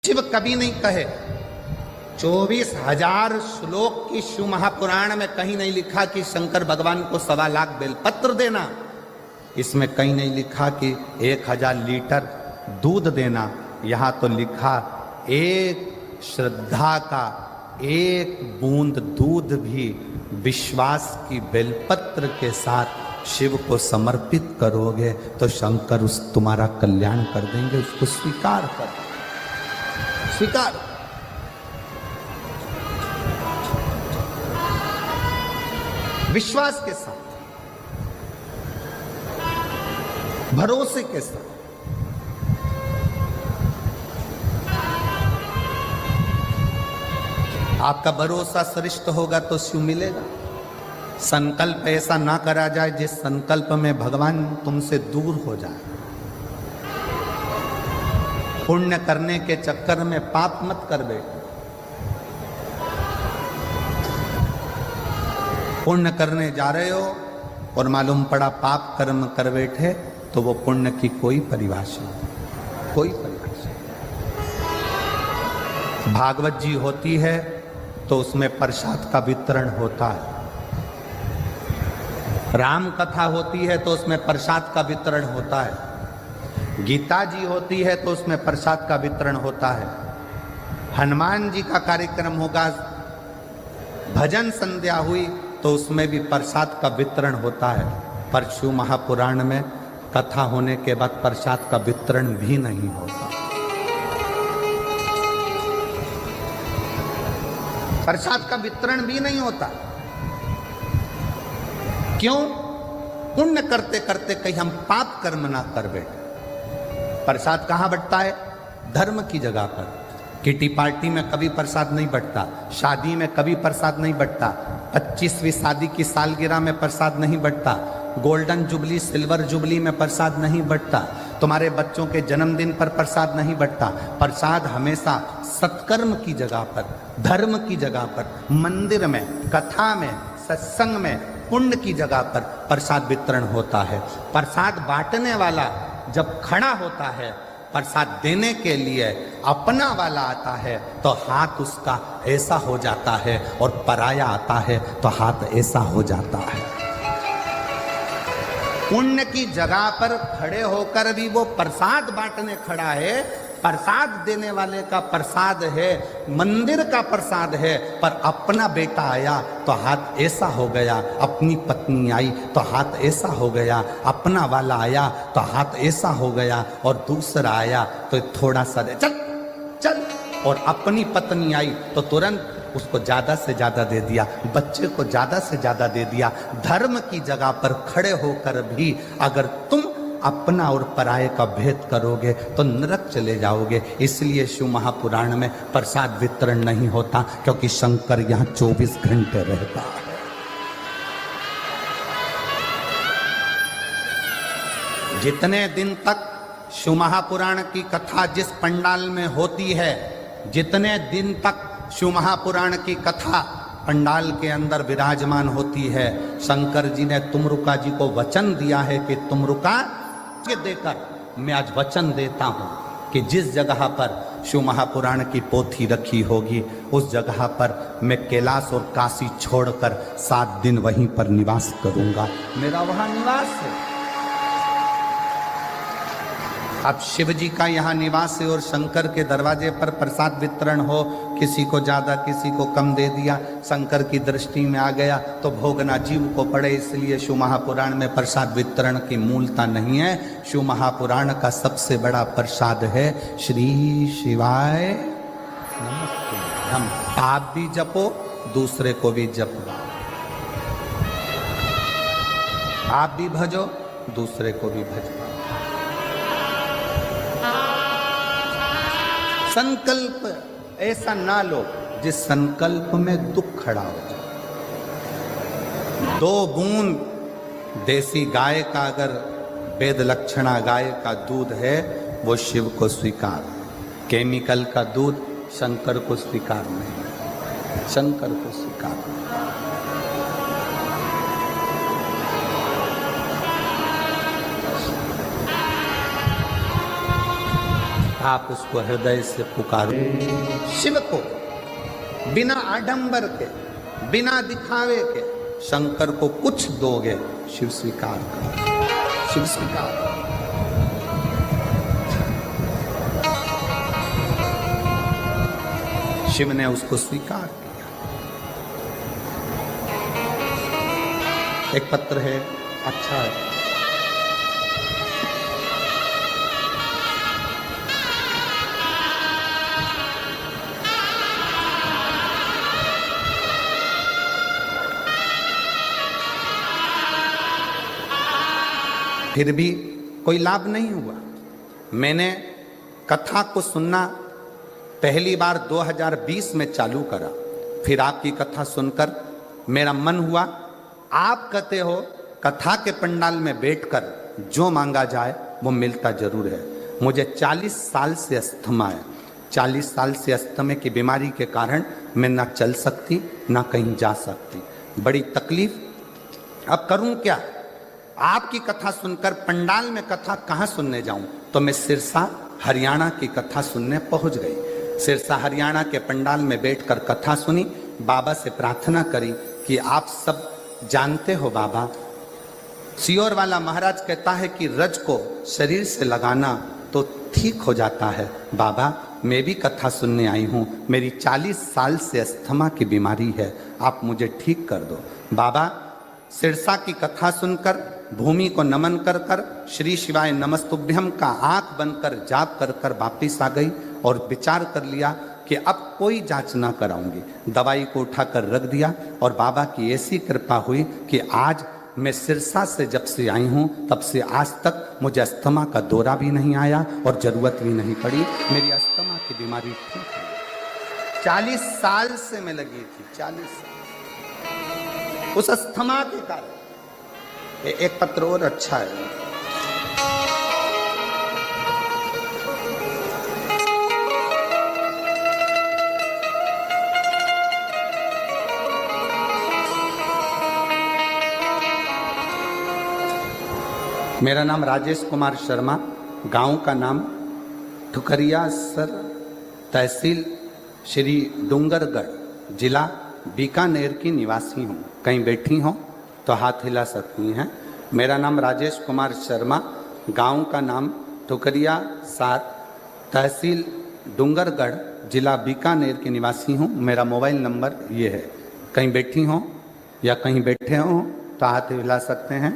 शिव कभी नहीं कहे। 24,000 श्लोक की शिव महापुराण में कहीं नहीं लिखा कि शंकर भगवान को 1.25 लाख बेलपत्र देना। इसमें कहीं नहीं लिखा कि 1000 लीटर दूध देना। यहां तो लिखा एक श्रद्धा का एक बूंद दूध भी विश्वास की बेलपत्र के साथ शिव को समर्पित करोगे तो शंकर उस तुम्हारा कल्याण कर देंगे। उसको स्वीकार कर, स्वीकार। विश्वास के साथ, भरोसे के साथ। आपका भरोसा श्रेष्ठ होगा तो शिव मिलेगा। संकल्प ऐसा ना करा जाए जिस संकल्प में भगवान तुमसे दूर हो जाए। पुण्य करने के चक्कर में पाप मत कर बैठो। पुण्य करने जा रहे हो और मालूम पड़ा पाप कर्म कर बैठे तो वो पुण्य की कोई परिभाषा नहीं, कोई परिभाषा। भागवत जी होती है तो उसमें प्रसाद का वितरण होता है। राम कथा होती है तो उसमें प्रसाद का वितरण होता है। गीता जी होती है तो उसमें प्रसाद का वितरण होता है। हनुमान जी का कार्यक्रम होगा, भजन संध्या हुई तो उसमें भी प्रसाद का वितरण होता है। पर शिव महापुराण में कथा होने के बाद प्रसाद का वितरण भी नहीं होता। प्रसाद का वितरण भी नहीं होता। क्यों? पुण्य करते करते कहीं हम पाप कर्म ना कर बैठे। प्रसाद कहां बंटता है? धर्म की जगह पर। किटी पार्टी में कभी प्रसाद नहीं बंटता, शादी में कभी प्रसाद नहीं बंटता, 25वीं शादी की सालगिरह में प्रसाद नहीं बंटता, गोल्डन जुबली सिल्वर जुबली में प्रसाद नहीं बंटता, तुम्हारे बच्चों के जन्मदिन पर प्रसाद नहीं बंटता। प्रसाद हमेशा सत्कर्म की जगह पर, धर्म की जगह पर, मंदिर में, कथा में, सत्संग में, पुण्य की जगह पर प्रसाद वितरण होता है। प्रसाद बांटने वाला जब खड़ा होता है प्रसाद देने के लिए, अपना वाला आता है तो हाथ उसका ऐसा हो जाता है और पराया आता है तो हाथ ऐसा हो जाता है। पुण्य की जगह पर खड़े होकर भी वो प्रसाद बांटने खड़ा है। प्रसाद देने वाले का प्रसाद है, मंदिर का प्रसाद है, पर अपना बेटा आया तो हाथ ऐसा हो गया, अपनी पत्नी आई तो हाथ ऐसा हो गया, अपना वाला आया तो हाथ ऐसा हो गया, और दूसरा आया तो थोड़ा सा चल चल, और अपनी पत्नी आई तो तुरंत उसको ज्यादा से ज्यादा दे दिया, बच्चे को ज्यादा से ज्यादा दे दिया। धर्म की जगह पर खड़े होकर भी अगर तुम अपना और पराये का भेद करोगे तो नरक चले जाओगे। इसलिए शिव महापुराण में प्रसाद वितरण नहीं होता, क्योंकि शंकर यहाँ 24 घंटे रहता है। जितने दिन तक शिव महापुराण की कथा जिस पंडाल में होती है, जितने दिन तक शिव महापुराण की कथा पंडाल के अंदर विराजमान होती है, शंकर जी ने तुमरुका जी को वचन दिया है कि तुमरुका के देकर मैं आज वचन देता हूं कि जिस जगह पर शिव महापुराण की पोथी रखी होगी उस जगह पर मैं कैलाश और काशी छोड़कर 7 दिन वहीं पर निवास करूंगा। मेरा वहां निवास है। अब शिव जी का यहाँ निवास है और शंकर के दरवाजे पर प्रसाद वितरण हो, किसी को ज्यादा किसी को कम दे दिया, शंकर की दृष्टि में आ गया तो भोगना जीव को पड़े। इसलिए शिव महापुराण में प्रसाद वितरण की मूलता नहीं है। शिव महापुराण का सबसे बड़ा प्रसाद है श्री शिवाय नमस्ते। हम आप भी जपो, दूसरे को भी जपो, आप भी भजो, दूसरे को भी भजो। संकल्प ऐसा ना लो जिस संकल्प में दुख खड़ा हो जाए। 2 बूंद देसी गाय का अगर वेद लक्षणा गाय का दूध है वो शिव को स्वीकार, केमिकल का दूध शंकर को स्वीकार नहीं, शंकर को स्वीकार नहीं। आप उसको हृदय से पुकारो। शिव को बिना आडंबर के, बिना दिखावे के शंकर को कुछ दोगे, शिव स्वीकार करो, शिव स्वीकार करो। शिव ने उसको स्वीकार किया। एक पत्र है, अच्छा है। फिर भी कोई लाभ नहीं हुआ। मैंने कथा को सुनना पहली बार 2020 में चालू करा, फिर आपकी कथा सुनकर मेरा मन हुआ। आप कहते हो कथा के पंडाल में बैठकर जो मांगा जाए वो मिलता जरूर है। मुझे 40 साल से अस्थमा है। 40 साल से अस्थमा की बीमारी के कारण मैं ना चल सकती ना कहीं जा सकती, बड़ी तकलीफ। अब करूं क्या? आपकी कथा सुनकर पंडाल में कथा कहाँ सुनने जाऊं? तो मैं सिरसा हरियाणा की कथा सुनने पहुंच गई। सिरसा हरियाणा के पंडाल में बैठकर कथा सुनी। बाबा से प्रार्थना करी कि आप सब जानते हो बाबा, सियोर वाला महाराज कहता है कि रज को शरीर से लगाना तो ठीक हो जाता है। बाबा मैं भी कथा सुनने आई हूँ, मेरी 40 साल से अस्थमा की बीमारी है, आप मुझे ठीक कर दो। बाबा सिरसा की कथा सुनकर भूमि को नमन कर कर श्री शिवाय नमस्तुभ्यम का आंख बंद कर जाप कर कर वापिस आ गई और विचार कर लिया कि अब कोई जांच ना कराऊंगी। दवाई को उठाकर रख दिया और बाबा की ऐसी कृपा हुई कि आज मैं सिरसा से जब से आई हूँ तब से आज तक मुझे अस्थमा का दौरा भी नहीं आया और जरूरत भी नहीं पड़ी। मेरी अस्थमा की बीमारी ठीक है। 40 साल से मैं लगी थी, 40 साल उस अस्थमा के कारण। एक पत्र और अच्छा है। मेरा नाम राजेश कुमार शर्मा, गांव का नाम ठुकरिया सर, तहसील श्री डूंगरगढ़, जिला बीकानेर की निवासी हूँ। कहीं बैठी हो तो हाथ हिला सकती हैं। मेरा नाम राजेश कुमार शर्मा, गांव का नाम ठुकरिया सार, तहसील डूंगरगढ़, जिला बीकानेर की निवासी हूँ। मेरा मोबाइल नंबर ये है। कहीं बैठी हो या कहीं बैठे हो तो हाथ हिला सकते हैं।